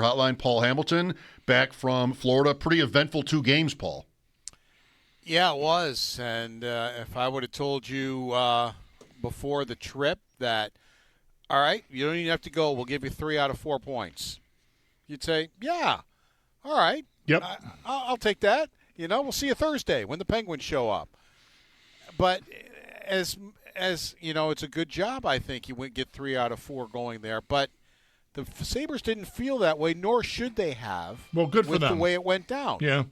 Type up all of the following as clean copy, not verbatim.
Hotline, Paul Hamilton, back from Florida. Pretty eventful 2 games, Paul. Yeah, it was. And if I would have told you before the trip that, all right, you don't even have to go, we'll give you 3 out of 4 points, you'd say, yeah, all right. Yep. I'll take that. We'll see you Thursday when the Penguins show up. But as you know, it's a good job, I think, you would get 3 out of 4 going there. But the Sabres didn't feel that way, nor should they have. Well, good for them. With the way it went down. Yeah.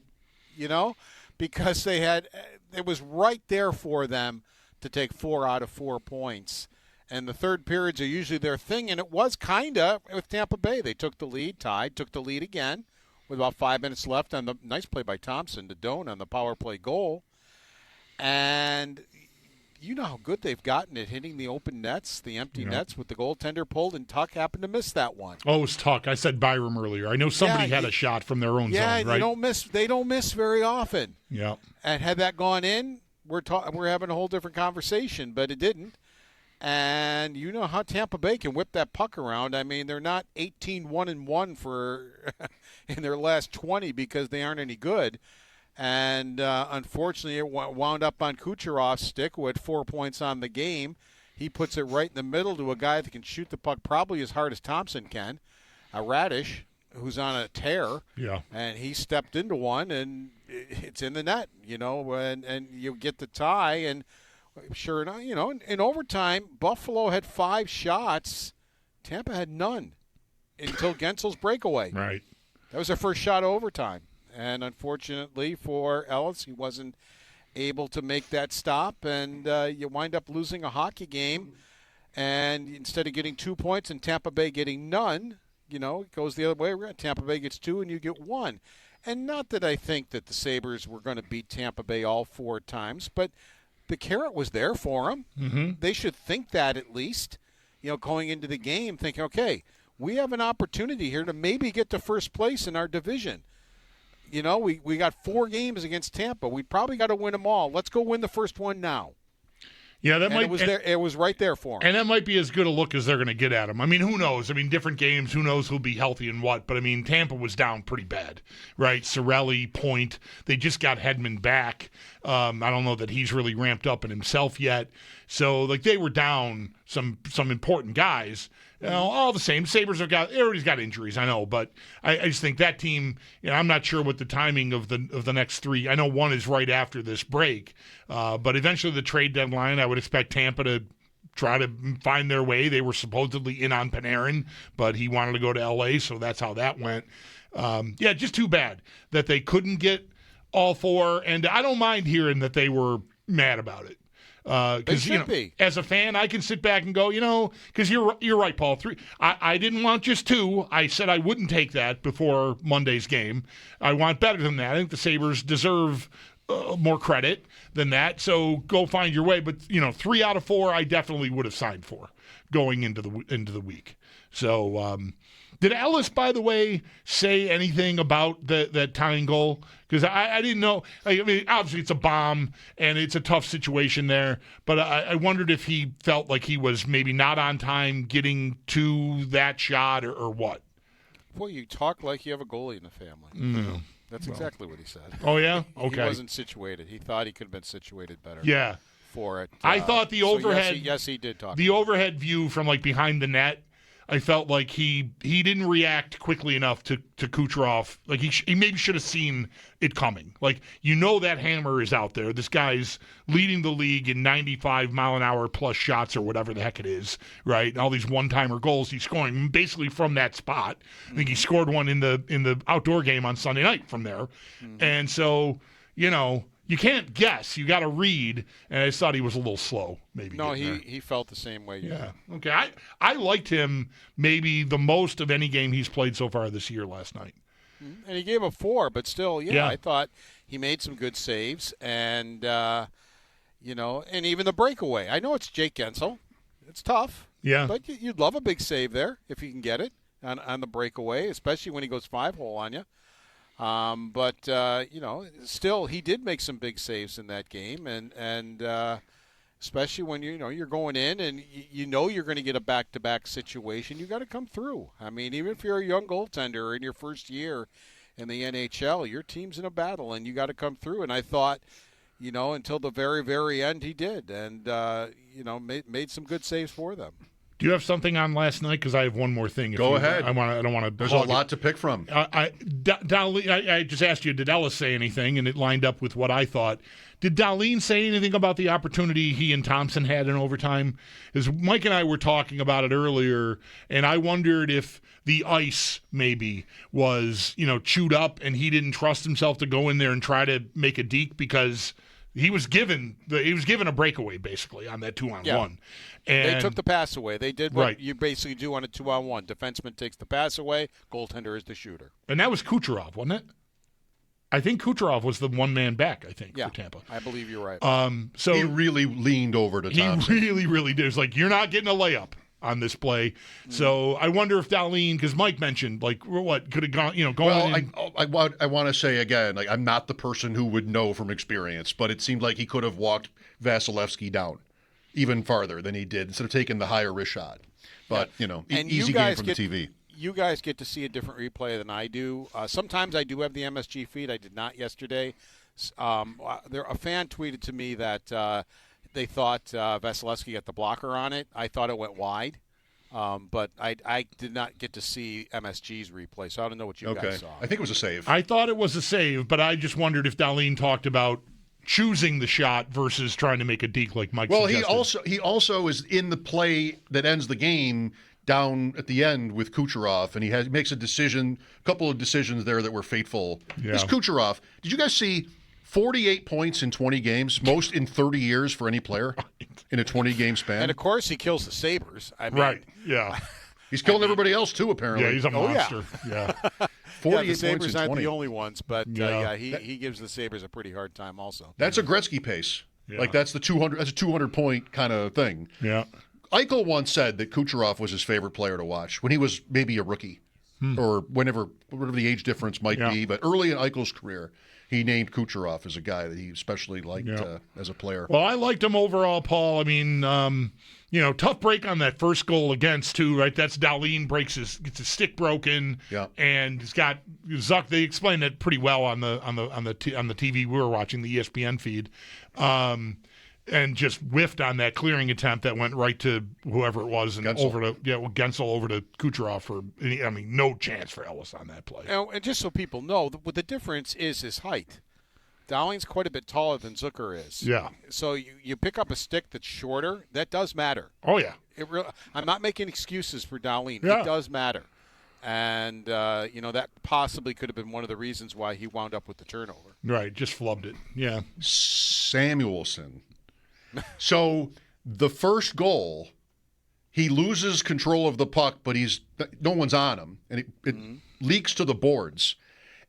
Because it was right there for them to take 4 out of 4 points. And the third periods are usually their thing, and it was kind of with Tampa Bay. They took the lead, tied, took the lead again with about 5 minutes left on the nice play by Thompson to Doan on the power play goal. And you know how good they've gotten at hitting the open nets, the empty nets with the goaltender pulled, and Tuck happened to miss that one. Oh, it was Tuck. I said Byram earlier. I know somebody had a shot from their own zone, right? Yeah, they don't miss very often. Yeah. And had that gone in, we're having a whole different conversation, but it didn't. And you know how Tampa Bay can whip that puck around. I mean, they're not 18-1-1 for in their last 20 because they aren't any good. And unfortunately, it wound up on Kucherov's stick, who had 4 points on the game. He puts it right in the middle to a guy that can shoot the puck probably as hard as Thompson can, a Radish, who's on a tear. Yeah. And he stepped into one, and it's in the net, and you get the tie. And sure enough, in overtime, Buffalo had 5 shots. Tampa had none until Gensel's breakaway. Right. That was their first shot of overtime. And unfortunately for Ellis, he wasn't able to make that stop, and you wind up losing a hockey game. And instead of getting 2 points and Tampa Bay getting none, it goes the other way. Tampa Bay gets 2 and you get 1. And not that I think that the Sabres were going to beat Tampa Bay all 4 times, but the carrot was there for them. Mm-hmm. They should think that at least, going into the game, thinking, okay, we have an opportunity here to maybe get to first place in our division. We got 4 games against Tampa. We probably got to win them all. Let's go win the first one now. Yeah, it was right there for them. And that might be as good a look as they're going to get at them. I mean, who knows? I mean, different games, who knows who'll be healthy and what. But, I mean, Tampa was down pretty bad, right? Cirelli, Point. They just got Hedman back. I don't know that he's really ramped up in himself yet. So, they were down some important guys. All the same, Sabres everybody's got injuries, I know, but I just think that team, I'm not sure what the timing of the next 3. I know one is right after this break, but eventually the trade deadline, I would expect Tampa to try to find their way. They were supposedly in on Panarin, but he wanted to go to L.A., so that's how that went. Just too bad that they couldn't get all 4, and I don't mind hearing that they were mad about it. Because as a fan, I can sit back and go, because you're right, Paul. 3. I didn't want just 2. I said I wouldn't take that before Monday's game. I want better than that. I think the Sabres deserve more credit than that. So go find your way. But 3 out of 4, I definitely would have signed for going into the week. So. Did Ellis, by the way, say anything about that tying goal? Because I didn't know. I mean, obviously it's a bomb, and it's a tough situation there. But I wondered if he felt like he was maybe not on time getting to that shot or what. Boy, you talk like you have a goalie in the family. Mm. That's exactly what he said. Oh, yeah? Okay. He wasn't situated. He thought he could have been situated better. Yeah. For it. I thought the overhead. Yes, he did talk. The overhead view from behind the net. I felt like he didn't react quickly enough to Kucherov. Like he maybe should have seen it coming. That hammer is out there. This guy's leading the league in 95-mile-an-hour plus shots or whatever the heck it is, right? And all these one-timer goals he's scoring basically from that spot. I think he scored one in the outdoor game on Sunday night from there. Mm-hmm. And so, you can't guess. You got to read. And I just thought he was a little slow, maybe. No, he felt the same way. Yeah. Okay. I liked him maybe the most of any game he's played so far this year last night. And he gave a 4, but still, I thought he made some good saves. And, and even the breakaway. I know it's Jake Gensel. It's tough. Yeah. But you'd love a big save there if you can get it on the breakaway, especially when he goes 5-hole on you. Still he did make some big saves in that game, and especially when you're going in and you're going to get a back-to-back situation. You got to come through. I mean, even if you're a young goaltender in your first year in the NHL, your team's in a battle and you got to come through. And I thought, until the very, very end, he did, and made some good saves for them. Do you have something on last night? Because I have one more thing. Go ahead. I don't want to. There's a lot to pick from. I just asked you, did Ellis say anything? And it lined up with what I thought. Did Dahlin say anything about the opportunity he and Thompson had in overtime? As Mike and I were talking about it earlier, and I wondered if the ice maybe was, chewed up and he didn't trust himself to go in there and try to make a deke because he was given a breakaway basically on that 2-on-1. And they took the pass away. They did what you basically do on a 2-on-1. Defenseman takes the pass away. Goaltender is the shooter. And that was Kucherov, wasn't it? I think Kucherov was the one-man back, for Tampa. I believe you're right. So he really leaned over to Thompson. He really, really did. It was like, you're not getting a layup on this play. So I wonder if Dahlin, because Mike mentioned, what could have gone, going Well, I want to say again, I'm not the person who would know from experience, but it seemed like he could have walked Vasilevsky down even farther than he did instead of taking the higher risk shot. But, easy game from the TV. You guys get to see a different replay than I do. Sometimes I do have the MSG feed. I did not yesterday. A fan tweeted to me that they thought Vasilevsky got the blocker on it. I thought it went wide. But I did not get to see MSG's replay, so I don't know what you guys saw. I think it was a save. I thought it was a save, but I just wondered if Dahlin talked about choosing the shot versus trying to make a deke like Mike suggested. Well, he also is in the play that ends the game down at the end with Kucherov, and he makes a couple of decisions there that were fateful. Yeah. This Kucherov, did you guys see 48 points in 20 games, most in 30 years for any player in a 20-game span? And, of course, he kills the Sabres. Right, yeah. He's killing everybody else, too, apparently. Yeah, he's a monster. Yeah. 48 the Sabres points in aren't 20. the only ones, but he gives the Sabres a pretty hard time also. That's a Gretzky pace. Yeah. That's a 200-point kind of thing. Yeah. Eichel once said that Kucherov was his favorite player to watch when he was maybe a rookie or whatever the age difference might be. But early in Eichel's career, he named Kucherov as a guy that he especially liked as a player. Well, I liked him overall, Paul. I mean, tough break on that first goal against, too, right? That's Dahlin gets his stick broken, and he's got Zuck. They explained it pretty well on the TV we were watching, the ESPN feed. And just whiffed on that clearing attempt that went right to whoever it was and Gensel. Gensel over to Kucherov no chance for Ellis on that play. And just so people know, what the difference is his height. Dahlin's quite a bit taller than Zucker is. Yeah. So you pick up a stick that's shorter, that does matter. Oh, yeah. I'm not making excuses for Dahlin. Yeah. It does matter. And, that possibly could have been one of the reasons why he wound up with the turnover. Right, just flubbed it. Yeah. Samuelson. So the first goal, he loses control of the puck, but no one's on him, and it leaks to the boards.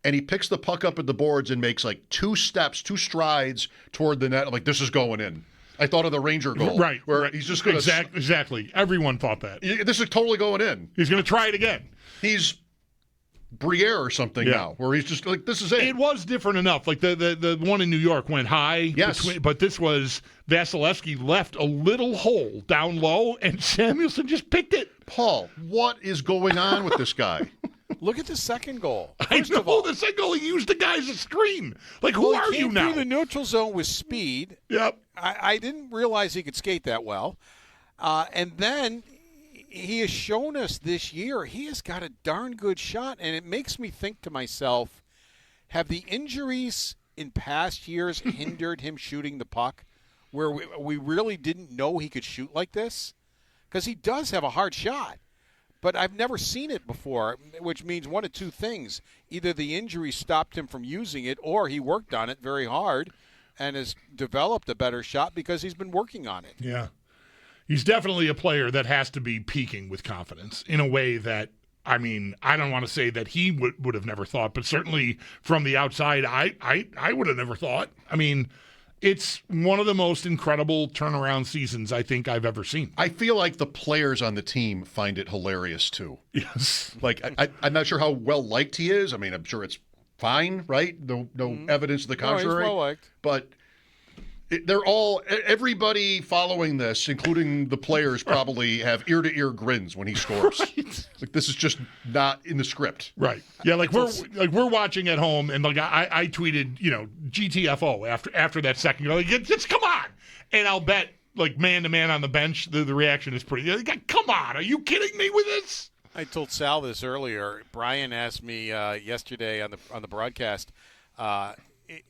And he picks the puck up at the boards and makes two strides toward the net. I'm like, this is going in. I thought of the Ranger goal. Right. Where he's just going to... Exactly. Everyone thought that. This is totally going in. He's going to try it again. He's Briere or something now, where he's just like, this is it. It was different enough. Like the one in New York went high. Yes. But this was Vasilevsky left a little hole down low, and Samuelson just picked it. Paul, what is going on with this guy? Look at the second goal. I know the second goal. He used the guy as a screen. Who are you now? He came through the neutral zone with speed. Yep. I didn't realize he could skate that well. And then he has shown us this year he has got a darn good shot, and it makes me think to myself, have the injuries in past years hindered him shooting the puck where we really didn't know he could shoot like this? Because he does have a hard shot, but I've never seen it before, which means one of two things. Either the injury stopped him from using it, or he worked on it very hard and has developed a better shot because he's been working on it. Yeah. He's definitely a player that has to be peaking with confidence in a way that, I don't want to say that he would have never thought, but certainly from the outside, I would have never thought. It's one of the most incredible turnaround seasons I think I've ever seen. I feel like the players on the team find it hilarious, too. Yes. I'm not sure how well-liked he is. I'm sure it's fine, right? No evidence to the contrary. No, he's well-liked. But they're all, everybody following this, including the players, probably have ear-to-ear grins when he scores. Right. Like, this is just not in the script. Right. Yeah, we're watching at home, and I tweeted, GTFO after that second goal. Just come on. And I'll bet, man to man on the bench, the reaction is pretty. Come on, are you kidding me with this? I told Sal this earlier. Brian asked me yesterday on the broadcast,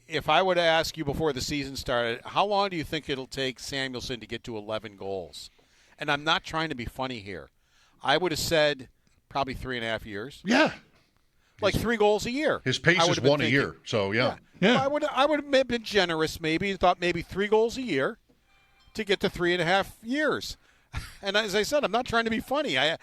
if I were to ask you before the season started, how long do you think it'll take Samuelson to get to 11 goals? And I'm not trying to be funny here. I would have said probably 3.5 years. Yeah. Like 3 goals a year. His pace is 1 a year, so yeah. Yeah. I would have been generous maybe and thought maybe 3 goals a year to get to 3.5 years. And as I said, I'm not trying to be funny. I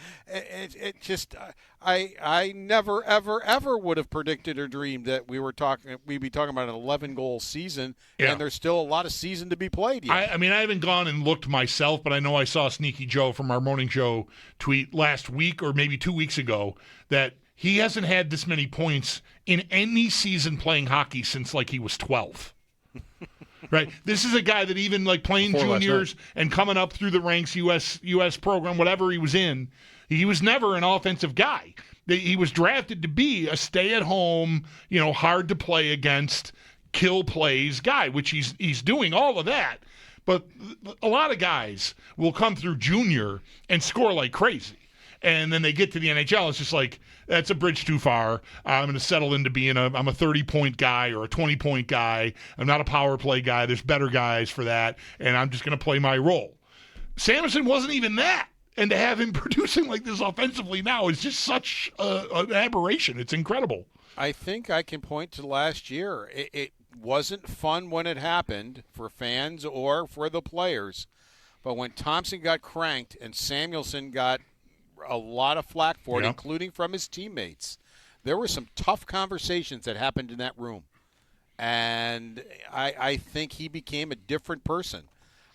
never, ever, ever would have predicted or dreamed that we'd be talking about an 11-goal season, and there's still a lot of season to be played yet. I haven't gone and looked myself, but I know I saw Sneaky Joe from our morning show tweet last week or maybe 2 weeks ago that he hasn't had this many points in any season playing hockey since he was 12. Right. This is a guy that even playing Before juniors and coming up through the ranks, U.S. program, whatever he was in, he was never an offensive guy. He was drafted to be a stay-at-home, hard to play against, kill plays guy, which he's doing all of that. But a lot of guys will come through junior and score like crazy. And then they get to the NHL, it's just that's a bridge too far. I'm going to settle into being I'm a 30-point guy or a 20-point guy. I'm not a power play guy. There's better guys for that, and I'm just going to play my role. Samuelson wasn't even that. And to have him producing like this offensively now is just such an aberration. It's incredible. I think I can point to last year. It wasn't fun when it happened for fans or for the players. But when Thompson got cranked and Samuelson got a lot of flack for it, including from his teammates, there were some tough conversations that happened in that room. And I think he became a different person.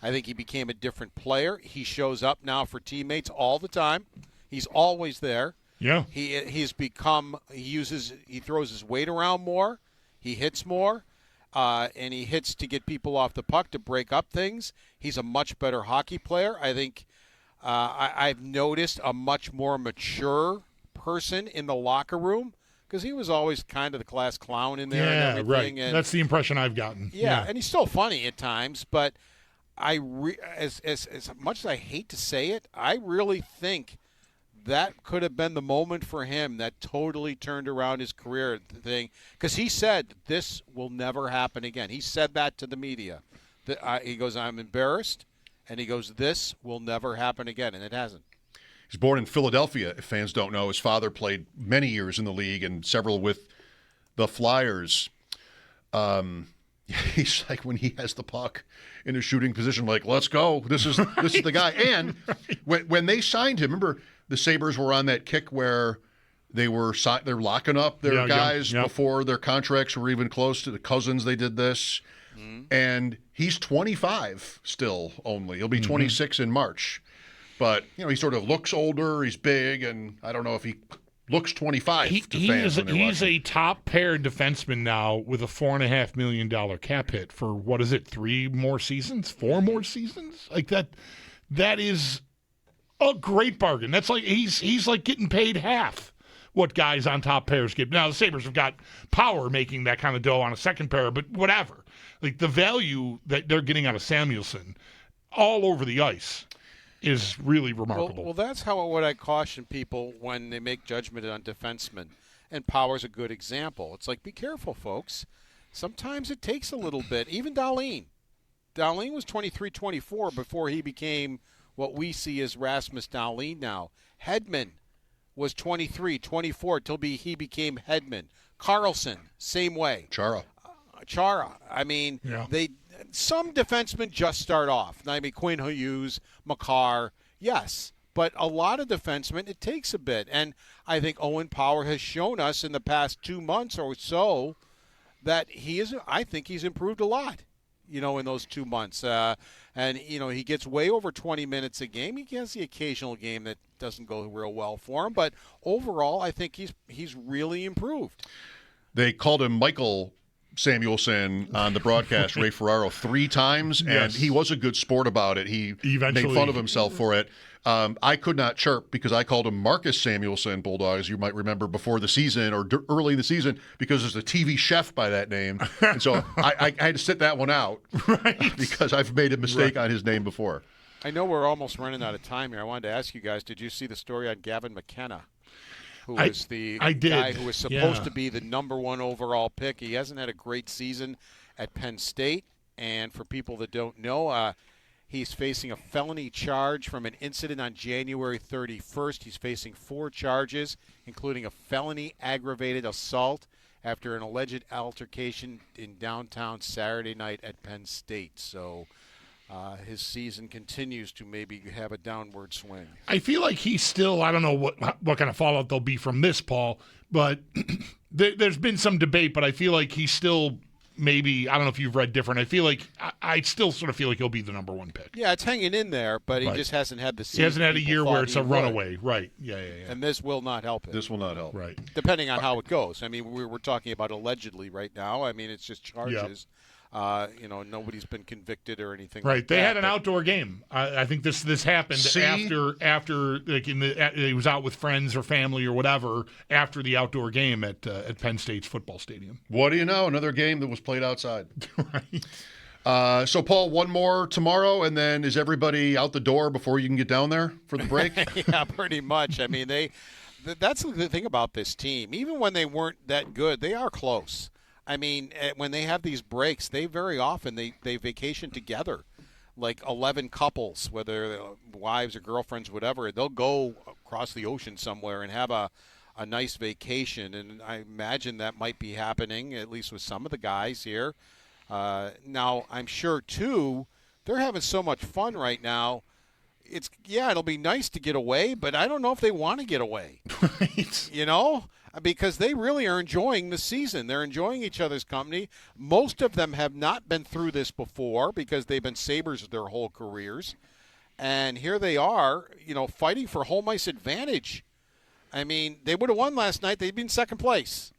I think he became a different player. He shows up now for teammates all the time. He's always there. Yeah. He throws his weight around more. He hits more. And he hits to get people off the puck to break up things. He's a much better hockey player. I think I've noticed a much more mature person in the locker room, because he was always kind of the class clown in there and everything. Right. And that's the impression I've gotten. Yeah, and he's still funny at times, but as much as I hate to say it, I really think that could have been the moment for him that totally turned around his career thing, because he said, this will never happen again. He said that to the media. He goes, I'm embarrassed, and he goes, this will never happen again, and it hasn't. He's born in Philadelphia, if fans don't know. His father played many years in the league and several with the Flyers. He's like, when he has the puck in a shooting position, let's go. This is the guy. And when they signed him, remember the Sabres were on that kick where they're locking up their guys before their contracts were even close to the Cousins. They did this. Mm-hmm. And he's 25 still only. He'll be 26 in March. But, he sort of looks older. He's big, and I don't know if he looks 25 to fans. He's a top-pair defenseman now with a $4.5 million cap hit for, 3 more seasons? 4 more seasons? That is a great bargain. That's he's like getting paid half what guys on top pairs get. Now, the Sabres have got power making that kind of dough on a second pair, but whatever. The value that they're getting out of Samuelson all over the ice is really remarkable. Well, that's what I caution people when they make judgment on defensemen, and Power's a good example. It's be careful, folks. Sometimes it takes a little bit. Even Dahlin was 23-24 before he became what we see as Rasmus Dahlin now. Hedman was 23-24 till he became Hedman. Carlson, same way. Chara. I mean, some defensemen just start off. I mean, Quinn Hughes, Makar, yes. But a lot of defensemen, it takes a bit. And I think Owen Power has shown us in the past 2 months or so that I think he's improved a lot, in those 2 months. And he gets way over 20 minutes a game. He gets the occasional game that doesn't go real well for him. But overall, I think he's really improved. They called him Michael Samuelson on the broadcast, Ray Ferraro, 3 times, and Yes. he was a good sport about it. He Eventually. made fun of himself for it. I could not chirp because I called him Marcus Samuelson, Bulldog, as you might remember, before the season or early in the season, because there's a TV chef by that name. And so I had to sit that one out because I've made a mistake on his name before. I know we're almost running out of time here. I wanted to ask you guys, did you see the story on Gavin McKenna? Who was the guy who was supposed to be the #1 overall pick. He hasn't had a great season at Penn State. And for people that don't know, he's facing a felony charge from an incident on January 31st. He's facing 4 charges, including a felony aggravated assault after an alleged altercation in downtown Saturday night at Penn State. So his season continues to maybe have a downward swing. I feel like he's still, I don't know what kind of fallout there'll be from this, Paul, but there's been some debate, but I feel like he's still maybe, I don't know if you've read different. I feel like, I still sort of feel like he'll be the #1 pick. Yeah, it's hanging in there, but he Right. just hasn't had the season. He hasn't had a people year thought where it's he a would. runaway. Right. Yeah. And this will not help it. This will not help. Right. Depending on how it goes. I mean, we're talking about allegedly right now. I mean, it's just charges. Nobody's been convicted or anything. Right. Like They that, had an outdoor game. I think this happened after like he was out with friends or family or whatever after the outdoor game at Penn State's football stadium. What do you know? Another game that was played outside. Right. So, Paul, one more tomorrow, and then is everybody out the door before you can get down there for the break? Yeah, pretty much. I mean, that's the thing about this team. Even when they weren't that good, they are close. I mean, when they have these breaks, they very often they vacation together, like 11 couples, whether wives or girlfriends, whatever. They'll go across the ocean somewhere and have a nice vacation, and I imagine that might be happening, at least with some of the guys here. Now, I'm sure, too, they're having so much fun right now. It'll be nice to get away, but I don't know if they want to get away. Right. Because they really are enjoying the season. They're enjoying each other's company. Most of them have not been through this before because they've been Sabres their whole careers. And here they are, fighting for home ice advantage. I mean, they would have won last night. They'd been second place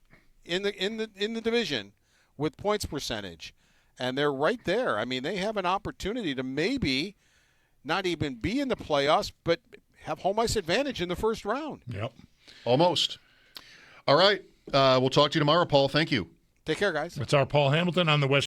in the division with points percentage. And they're right there. I mean, they have an opportunity to maybe not even be in the playoffs, but have home ice advantage in the first round. Yep. Almost. All right. We'll talk to you tomorrow, Paul. Thank you. Take care, guys. That's our Paul Hamilton on the West